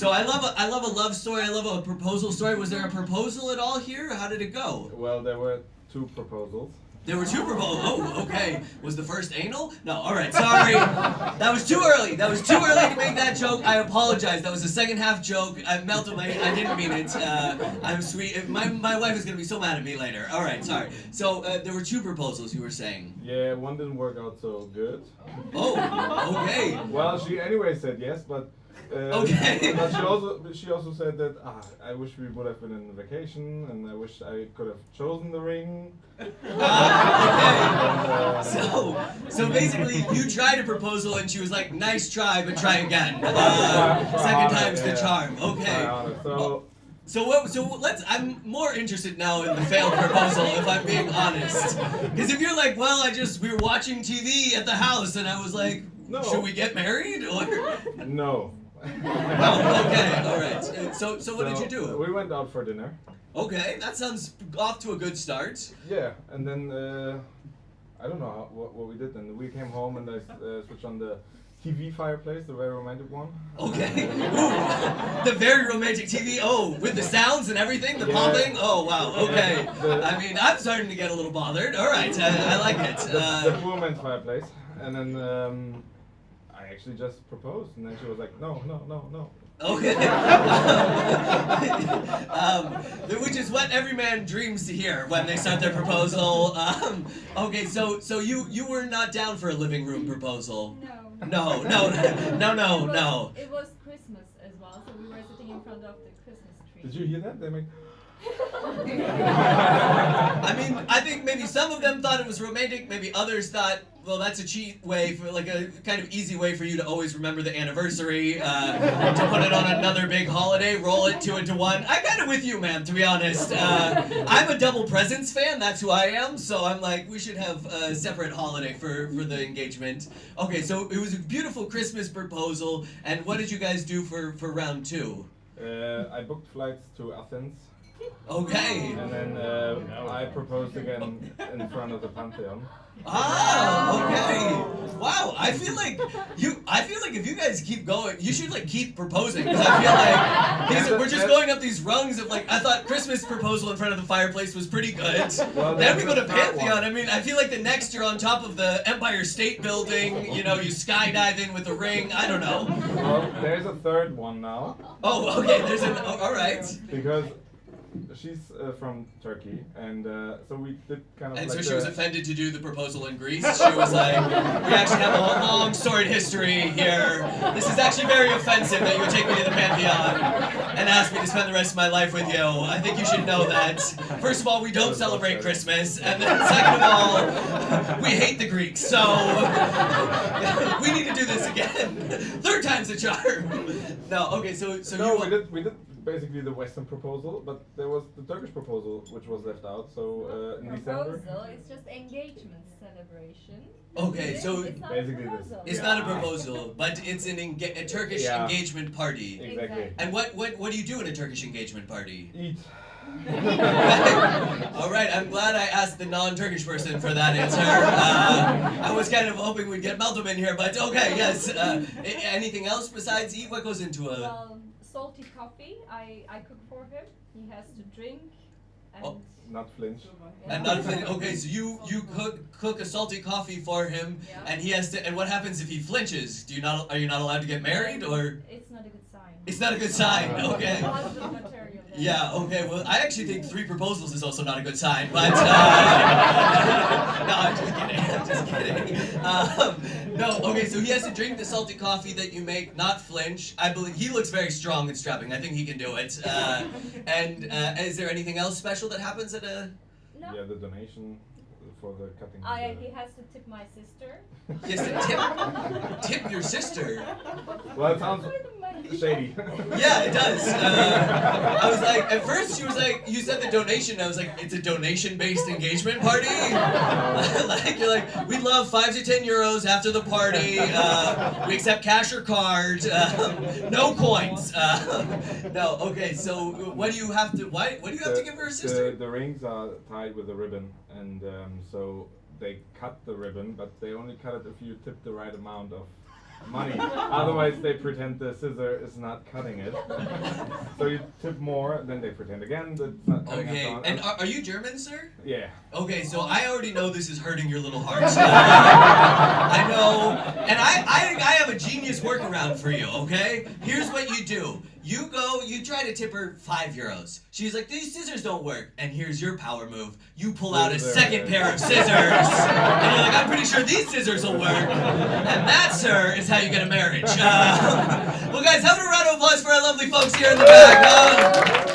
So I love a love story. I love a proposal story. Was there a proposal at all here? How did it go? Well, there were two proposals. There were two proposals. Oh, okay. Was the first anal? No. All right. Sorry. That was too early. That was too early to make that joke. I apologize. That was a second half joke. I melted my. I didn't mean it. I'm sweet. My wife is gonna be so mad at me later. All right. Sorry. So there were two proposals. You were saying. Yeah, one didn't work out so good. Oh. Okay. Well, she anyway said yes, but. Okay. But she also said that I wish we would have been in vacation, and I wish I could have chosen the ring. So basically, you tried a proposal, and she was like, "Nice try, but try again." Second time's the charm. Okay. So let's. I'm more interested now in the failed proposal, if I'm being honest. Because if you're like, "Well, we were watching TV at the house, and I was like, no. Should we get married?" Or no. Oh, okay, all right. So what did you do? We went out for dinner. Okay, that sounds off to a good start. Yeah, and then I don't know what we did. Then we came home and I switched on the TV fireplace, the very romantic one. Okay. Ooh, the very romantic TV. Oh, with the sounds and everything, the popping. Oh wow. Okay. I mean, I'm starting to get a little bothered. All right, I like it. The poor man's fireplace, and then. I actually just proposed, and then she was like, no. Okay. Which is what every man dreams to hear when they start their proposal. Okay, so you were not down for a living room proposal? No. No. It was Christmas as well, so we were sitting in front of the Christmas tree. Did you hear that? They make. I mean, I think maybe some of them thought it was romantic, maybe others thought, well, that's a cheat way, for like a kind of easy way for you to always remember the anniversary, to put it on another big holiday, roll it 2 into 1. I'm kind of with you, man, to be honest. I'm a double presents fan, that's who I am, so I'm like, we should have a separate holiday for the engagement. Okay, so it was a beautiful Christmas proposal, and what did you guys do for round 2? I booked flights to Athens. Okay. And then I proposed again in front of the Pantheon. Ah, okay. Wow, I feel like if you guys keep going, you should like keep proposing, because I feel like we're just going up these rungs of like, I thought Christmas proposal in front of the fireplace was pretty good. Well, then we go to Pantheon. I mean, I feel like the next you're on top of the Empire State Building, you skydive in with a ring. I don't know. Well, there's a third one now. Oh, okay. All right. Because she's from Turkey, and so we did kind of. And like so she was offended to do the proposal in Greece. She was like, "We actually have a long storied history here. This is actually very offensive that you would take me to the Pantheon and ask me to spend the rest of my life with you. I think you should know that. First of all, we don't celebrate Christmas, and then second of all, we hate the Greeks. So we need to do this again. Third time's a charm." No, okay. So no, we did basically the Western proposal, but there was the Turkish proposal which was left out. So in December. Proposal, it's just engagement celebration. Okay, so it's not basically a proposal. it's not a proposal, but it's a Turkish engagement party. Exactly. And what do you do in a Turkish engagement party? Eat. All right, I'm glad I asked the non-Turkish person for that answer. I was kind of hoping we'd get Meltem in here, but okay, yes. Anything else besides eat? What goes into a... Well, salty coffee. I cook for him. He has to drink and... Not flinch. And not okay, so you cook a salty coffee for him, and he has to. And what happens if he flinches? Are you not allowed to get married, or? It's not a good sign. It's not a good sign. Okay. Husband material then. Yeah. Okay. Well, I actually think 3 proposals is also not a good sign, but no, I'm just kidding. No. Okay. So he has to drink the salty coffee that you make, not flinch. I believe he looks very strong and strapping. I think he can do it. And is there anything else special that happens at a? No. Yeah, the donation for the cutting. He has to tip my sister. He has to tip your sister. Well, it sounds shady. Yeah, it does. I was like, at first she was like, you said the donation. I was like, it's a donation-based engagement party. Like you're like, we love 5 to 10 euros after the party. We accept cash or card. No coins. No. Okay. So what do you have to? What do you have to give her, sister? The rings are tied with a ribbon, and so they cut the ribbon, but they only cut it if you tip the right amount of money. Otherwise, they pretend the scissor is not cutting it. So you tip more, then they pretend again that it's not cutting Okay, and so on. and are you German, sir? Yeah. Okay, so I already know this is hurting your little hearts. I know, and I have a genius workaround for you, okay? Here's what you do. You go, you try to tip her €5. She's like, these scissors don't work. And here's your power move. You pull out a second pair of scissors. And you're like, I'm pretty sure these scissors will work. And that, sir, is how you get a marriage. Well, guys, have a round of applause for our lovely folks here in the back.